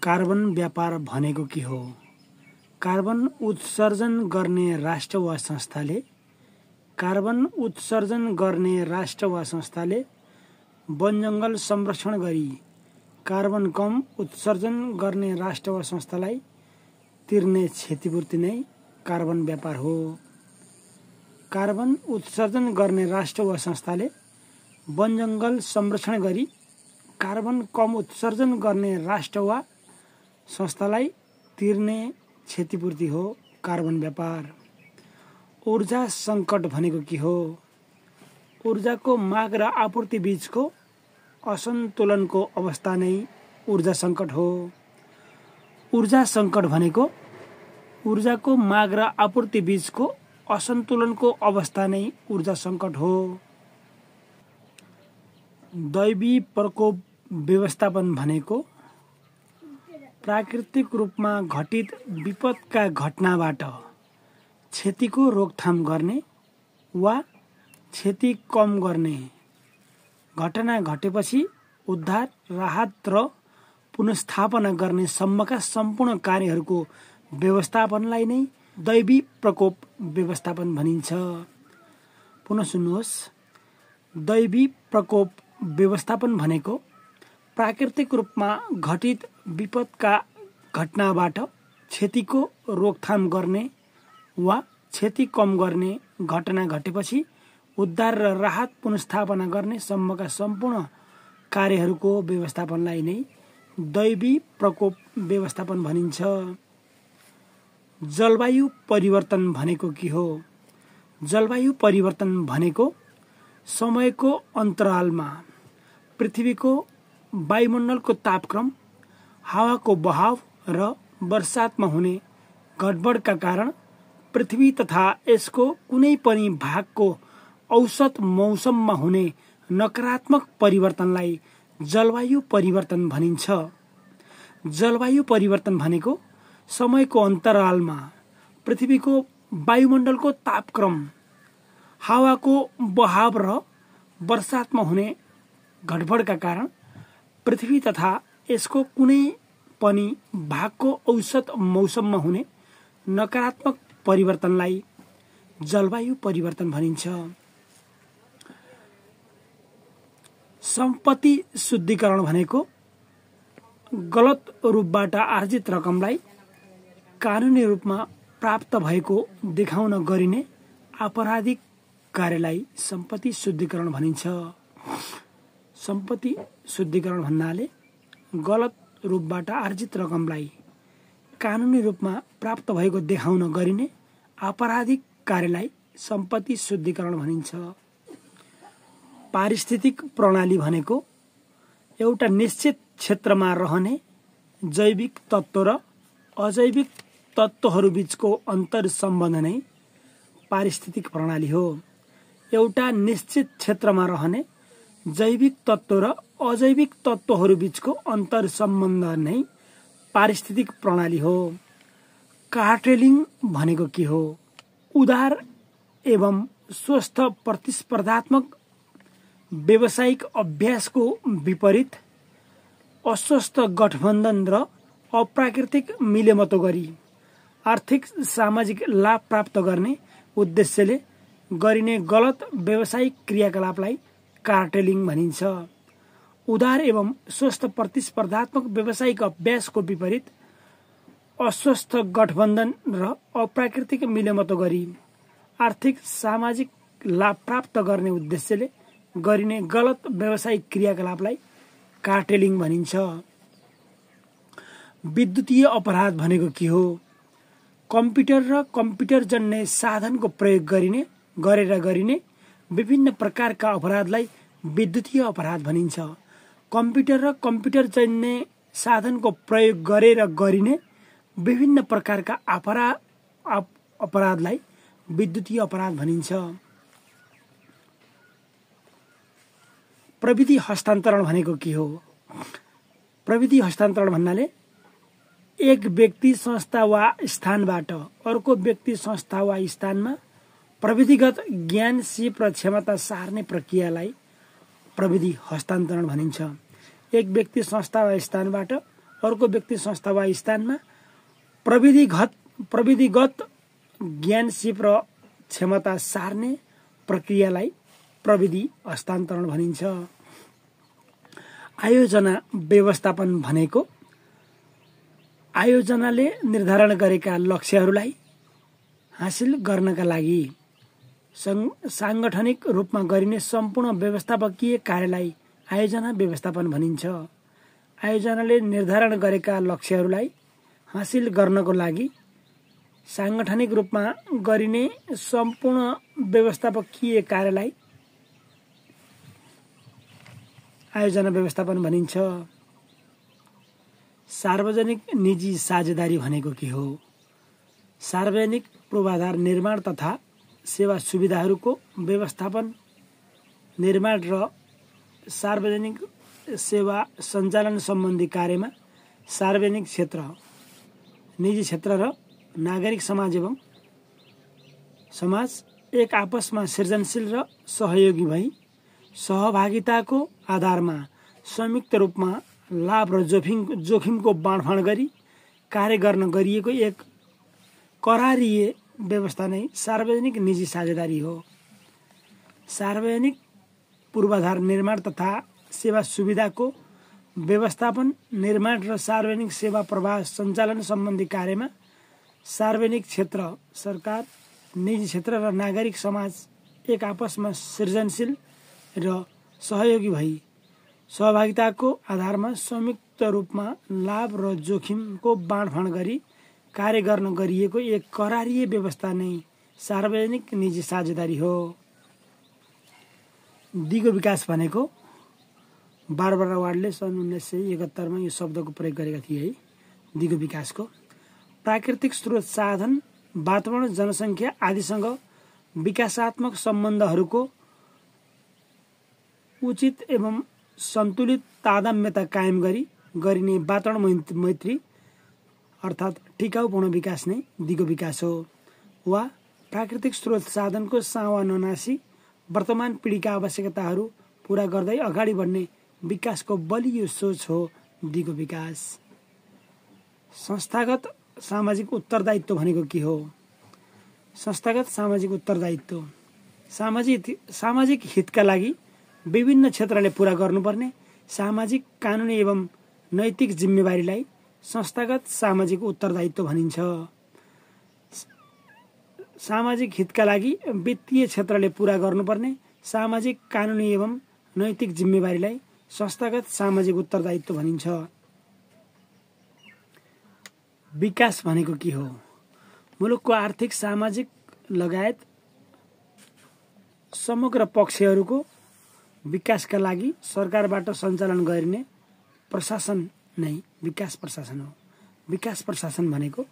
Carbon व्यापार भनेको के हो? कार्बन उत्सर्जन गर्ने राष्ट्र वा संस्थाले वनजङ्गल संरक्षण गरी कार्बन कम उत्सर्जन गर्ने राष्ट्र वा संस्थालाई तिर्ने क्षतिपूर्ति नै कार्बन व्यापार हो। कार्बन उत्सर्जन गर्ने राष्ट्र वा संस्थाले वनजङ्गल संरक्षण गरी कार्बन कम उत्सर्जन गर्ने राष्ट्र वा संस्थालाई तिर्ने क्षतिपूर्ति हो कार्बन व्यापार। ऊर्जा सङ्कट भनेको के हो? ऊर्जाको माग र आपूर्ति बीचको असन्तुलनको अवस्था नै ऊर्जा सङ्कट हो। ऊर्जा सङ्कट भनेको ऊर्जाको माग र आपूर्ति बीचको असन्तुलनको अवस्था नै ऊर्जा सङ्कट हो। दैवी प्रकोप व्यवस्थापन भनेको प्राकृतिक रूपमा घटित विपदका घटनाबाट क्षतिको रोकथाम गर्ने वा क्षति कम गर्ने, घटना घटेपछि उद्धार, राहत र पुनर्स्थापना गर्ने सम्मका सम्पूर्ण कार्यहरूको व्यवस्थापनलाई नै दैवी प्रकोप व्यवस्थापन भनिन्छ। पुनः सुन्नुहोस्, दैवी प्रकोप व्यवस्थापन भनेको प्राकृतिक रूपमा घटित विपदका घटनाबाट क्षतिको रोकथाम गर्ने वा क्षति कम गर्ने, घटना घटेपछि उद्धार र राहत पुनर्स्थापना गर्ने सम्मका सम्पूर्ण कार्यहरूको व्यवस्थापनलाई नै दैवी प्रकोप व्यवस्थापन भनिन्छ। जलवायु परिवर्तन भनेको के हो? जलवायु परिवर्तन भनेको समयको अन्तरालमा पृथ्वीको वायुमण्डलको तापक्रम, हावाको बहाव र वर्षातमा हुने गडबडका कारण पृथ्वी तथा यसको कुनै पनि भागको औसत मौसममा हुने नकारात्मक परिवर्तनलाई जलवायु परिवर्तन भनिन्छ। जलवायु परिवर्तन भनेको समयको अन्तरालमा पृथ्वीको वायुमण्डलको तापक्रम, हावाको बहाव र वर्षातमा हुने गडबडका कारण पृथ्वी तथा यसको कुनै पनि भागको औसत मौसममा हुने नकारात्मक परिवर्तनलाई जलवायु परिवर्तन भनिन्छ। सम्पत्ति शुद्धिकरण भनेको गलत रूपबाट आर्जित रकमलाई कानुनी रूपमा प्राप्त भएको देखाउन गरिने आपराधिक कार्यलाई सम्पत्ति शुद्धिकरण भनिन्छ। सम्पत्ति शुद्धिकरण भन्नाले गलत रूपबाट आर्जित रकमलाई कानुनी रूपमा प्राप्त भएको देखाउन गरिने आपराधिक कार्यलाई सम्पत्ति शुद्धिकरण भनिन्छ। पारिस्थितिक प्रणाली भनेको एउटा निश्चित क्षेत्रमा रहने जैविक तत्त्व र अजैविक तत्त्वहरूबीचको अन्तर सम्बन्ध नै पारिस्थितिक प्रणाली हो। एउटा निश्चित क्षेत्रमा रहने जैविक तत्त्व र अजैविक तत्त्वहरूबीचको अन्तर सम्बन्ध नै पारिस्थितिक प्रणाली हो। कार्टेलिङ भनेको के हो? उदार एवं स्वस्थ प्रतिस्पर्धात्मक व्यावसायिक अभ्यासको विपरीत अस्वस्थ गठबन्धन र अप्राकृतिक मिलेमतो गरी आर्थिक सामाजिक लाभ प्राप्त गर्ने उद्देश्यले गरिने गलत व्यावसायिक क्रियाकलापलाई कार्टेलिङ भनिन्छ। उदार एवं स्वस्थ प्रतिस्पर्धात्मक व्यावसायिक अभ्यासको विपरीत अस्वस्थ गठबन्धन र अप्राकृतिक मिलेमतो गरी आर्थिक सामाजिक लाभ प्राप्त गर्ने उद्देश्यले गरिने गलत व्यावसायिक क्रियाकलापलाई कार्टेलिङ भनिन्छ। विद्युतीय अपराध भनेको के हो? कम्प्युटर र कम्प्युटरजन्य साधनको प्रयोग गरेर गरिने विभिन्न प्रकारका अपराधलाई विद्युतीय अपराध भनिन्छ। कम्प्युटर र कम्प्युटरजन्य साधनको प्रयोग गरेर गरिने विभिन्न प्रकारका अपराधलाई विद्युतीय अपराध भनिन्छ। प्रविधि हस्तान्तरण भनेको के हो? प्रविधि हस्तान्तरण भन्नाले एक व्यक्ति, संस्था वा स्थानबाट अर्को व्यक्ति, संस्था वा स्थानमा प्रविधिगत ज्ञान, सिप र क्षमता सार्ने प्रक्रियालाई प्रविधि हस्तान्तरण भनिन्छ। एक व्यक्ति, संस्था वा स्थानबाट अर्को व्यक्ति संस्था वा स्थानमा प्रविधिगत ज्ञान सिप र क्षमता सार्ने प्रक्रियालाई प्रविधि हस्तान्तरण भनिन्छ। आयोजना व्यवस्थापन भनेको आयोजनाले निर्धारण गरेका लक्ष्यहरूलाई हासिल गर्नका लागि सांगठनिक रूपमा गरिने सम्पूर्ण व्यवस्थापकीय कार्यलाई आयोजना व्यवस्थापन भनिन्छ। आयोजनाले निर्धारण गरेका लक्ष्यहरूलाई हासिल गर्नको लागि सांगठनिक रूपमा गरिने सम्पूर्ण व्यवस्थापकीय कार्यलाई आयोजना व्यवस्थापन भनिन्छ। सार्वजनिक निजी साझेदारी भनेको के हो? सार्वजनिक पूर्वाधार निर्माण तथा सेवा सुविधाहरूको व्यवस्थापन, निर्माण र सार्वजनिक सेवा सञ्चालन सम्बन्धी कार्यमा सार्वजनिक क्षेत्र, निजी क्षेत्र र नागरिक समाज एक आपसमा सृजनशील र सहयोगी भई सहभागिताको आधारमा संयुक्त रूपमा लाभ र जोखिमको बाँडफाँड गरी कार्य गर्न गरिएको एक करारिय व्यवस्था नै सार्वजनिक निजी साझेदारी हो। सार्वजनिक पूर्वाधार निर्माण तथा सेवा सुविधाको व्यवस्थापन, निर्माण र सार्वजनिक सेवा प्रवाह सञ्चालन सम्बन्धी कार्यमा सार्वजनिक क्षेत्र, सरकार, निजी क्षेत्र र नागरिक समाज एक आपसमा सृजनशील र सहयोगी भई सहभागिताको आधारमा संयुक्त रूपमा लाभ र जोखिमको बाँडफाँड गरी कार्य गर्न गरिएको एक करारिय व्यवस्था नै सार्वजनिक निजी साझेदारी हो। दिगो विकास भनेको बारबरा वार्डले सन् 1971 मा यो शब्दको प्रयोग गरेका थिए है। दिगो विकासको प्राकृतिक स्रोत, साधन, वातावरण, जनसङ्ख्या आदिसँग विकासात्मक सम्बन्धहरूको उचित एवं सन्तुलित तादात्म्यता कायम गरी गरिने वातावरण मैत्री अर्थात् टिकाउपूर्ण विकास नै दिगो विकास हो। वा प्राकृतिक स्रोत साधनको सावा ननासी वर्तमान पिढीका आवश्यकताहरू पूरा गर्दै अगाडि बढ्ने विकासको बलियो सोच हो दिगो विकास। संस्थागत सामाजिक उत्तरदायित्व भनेको के हो? संस्थागत सामाजिक उत्तरदायित्व सामाजिक हितका लागि विभिन्न क्षेत्रले पूरा गर्नुपर्ने सामाजिक, कानुनी एवं नैतिक जिम्मेवारीलाई संस्थागत सामाजिक उत्तरदायित्व भनिन्छ। सामाजिक हितका लागि वित्तीय क्षेत्रले पूरा गर्नुपर्ने सामाजिक, कानुनी एवं नैतिक जिम्मेवारीलाई संस्थागत सामाजिक उत्तरदायित्व भनिन्छ। विकास भनेको के हो? मुलुकको आर्थिक, सामाजिक लगायत समग्र पक्षहरूको विकासका लागि सरकारबाट सञ्चालन गरिने प्रशासन नै विकास प्रशासन हो। विकास प्रशासन भनेको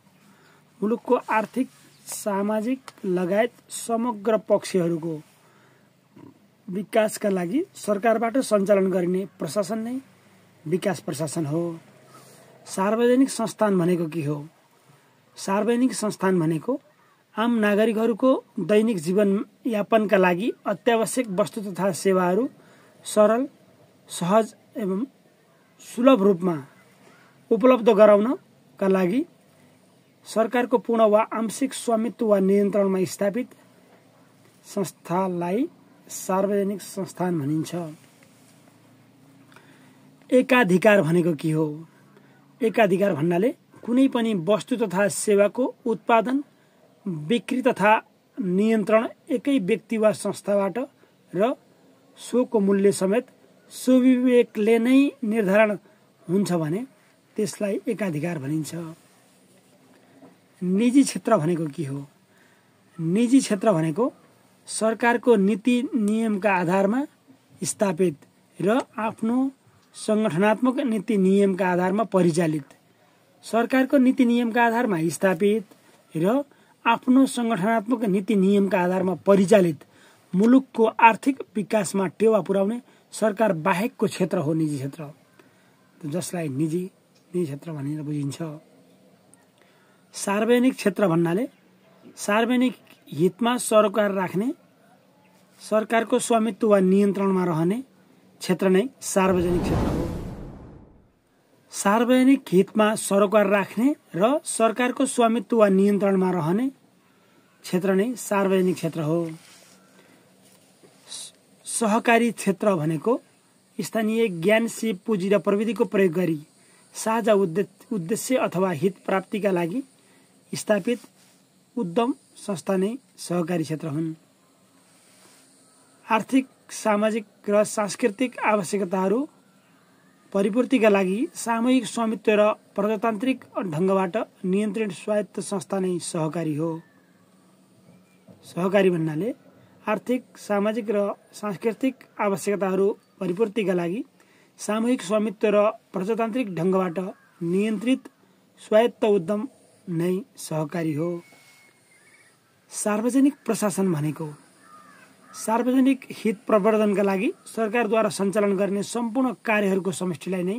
मुलुकको आर्थिक, सामाजिक लगायत समग्र पक्षहरूको विकासका लागि सरकारबाट सञ्चालन गरिने प्रशासन नै विकास प्रशासन हो। सार्वजनिक संस्थान भनेको के हो? सार्वजनिक संस्थान भनेको आम नागरिकहरूको दैनिक जीवनयापनका लागि अत्यावश्यक वस्तु तथा सेवाहरू सरल, सहज एवं सुलभ रूपमा उपलब्ध गराउनका लागि सरकारको पूर्ण वा आंशिक स्वामित्व वा नियन्त्रणमा स्थापित संस्थालाई सार्वजनिक संस्थान भनिन्छ। एकाधिकार भनेको के हो? एकाधिकार भन्नाले कुनै पनि वस्तु तथा सेवाको उत्पादन, बिक्री तथा नियन्त्रण एकै व्यक्ति वा संस्थाबाट र सोको मूल्य समेत स्वविवेकले नै निर्धारण हुन्छ भने त्यसलाई एकाधिकार भनिन्छ। निजी क्षेत्र भनेको के हो? निजी क्षेत्र भनेको सरकारको नीति नियमका आधारमा स्थापित र आफ्नो संगठनात्मक नीति नियमका आधारमा परिचालित, सरकारको नीति नियमका आधारमा स्थापित र आफ्नो संगठनात्मक नीति नियमका आधारमा परिचालित मुलुकको आर्थिक विकासमा टेवा पुर्याउने सरकार बाहेकको क्षेत्र हो निजी क्षेत्र, जसलाई निजी क्षेत्र भनेर बुझिन्छ। सार्वजनिक क्षेत्र भन्नाले सार्वजनिक हितमा सरकार राख्ने, सरकारको स्वामित्व वा नियन्त्रणमा रहने क्षेत्र नै सार्वजनिक क्षेत्र हो। सार्वजनिक हितमा सरोकार राख्ने र सरकारको स्वामित्व वा नियन्त्रणमा रहने क्षेत्र नै सार्वजनिक क्षेत्र हो। सहकारी क्षेत्र भनेको स्थानीय ज्ञान, सिप, पुँजी र प्रविधिको प्रयोग गरी साझा उद्देश्य अथवा हित प्राप्तिका लागि स्थापित उद्यम संस्था नै सहकारी क्षेत्र हुन्। आर्थिक, सामाजिक र सांस्कृतिक आवश्यकताहरू परिपूर्तिका लागि सामूहिक स्वामित्व र प्रजातान्त्रिक ढङ्गबाट नियन्त्रित स्वायत्त संस्था नै सहकारी हो। सहकारी भन्नाले आर्थिक, सामाजिक र सांस्कृतिक आवश्यकताहरू परिपूर्तिका लागि सामूहिक स्वामित्व र प्रजातान्त्रिक ढङ्गबाट नियन्त्रित स्वायत्त उद्यम नै सहकारी हो। सार्वजनिक प्रशासन भनेको सार्वजनिक हित प्रवर्धनका लागि सरकारद्वारा सञ्चालन गर्ने सम्पूर्ण कार्यहरूको समष्टिलाई नै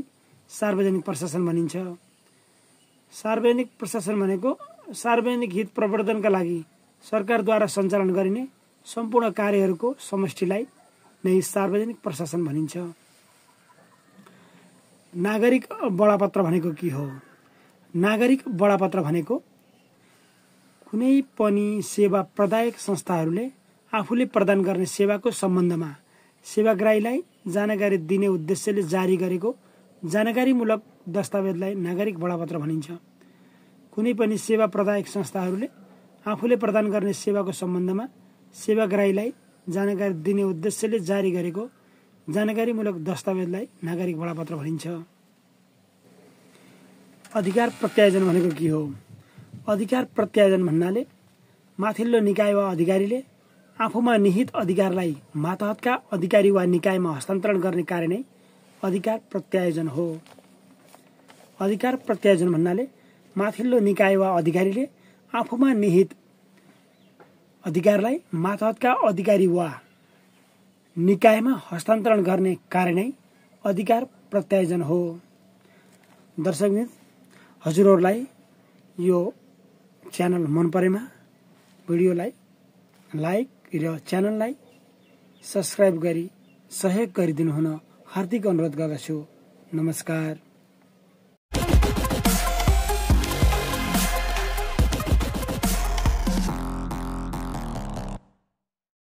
सार्वजनिक प्रशासन भनिन्छ। सार्वजनिक प्रशासन भनेको सार्वजनिक हित प्रवर्धनका लागि सरकारद्वारा सञ्चालन गरिने सम्पूर्ण कार्यहरूको समष्टिलाई नै सार्वजनिक प्रशासन भनिन्छ। नागरिक बडापत्र भनेको के हो? नागरिक बडापत्र भनेको कुनै पनि सेवा प्रदायक संस्थाहरूले आफूले प्रदान गर्ने सेवाको सम्बन्धमा सेवाग्राहीलाई जानकारी दिने उद्देश्यले जारी गरेको जानकारीमूलक दस्तावेजलाई नागरिक बडापत्र भनिन्छ। कुनै पनि सेवा प्रदायक संस्थाहरूले आफूले प्रदान गर्ने सेवाको सम्बन्धमा सेवाग्राहीलाई जानकारी दिने उद्देश्यले जारी गरेको जानकारीमूलक दस्तावेजलाई नागरिक बडापत्र भनिन्छ। अधिकार प्रत्यायोजन भनेको के हो? अधिकार प्रत्यायोजन भन्नाले माथिल्लो निकाय वा अधिकारीले आफूमा निहित अधिकारलाई मातहतका अधिकारी वा निकायमा हस्तान्तरण गर्ने कार्य नै अधिकार प्रत्यायोजन हो। अधिकार प्रत्यायोजन भन्नाले माथिल्लो निकाय वा अधिकारीले आफूमा निहित अधिकारलाई मातहतका अधिकारी वा निकायमा हस्तान्तरण गर्ने कार्य नै अधिकार प्रत्यायोजन हो। दर्शकवृन्द, हजुरहरूलाई यो च्यानल मन परेमा भिडियोलाई लाइक र च्यानललाई सब्स्क्राइब गरी सहयोग गरिदिनु हुन हार्दिक अनुरोध गर्दछु। नमस्कार।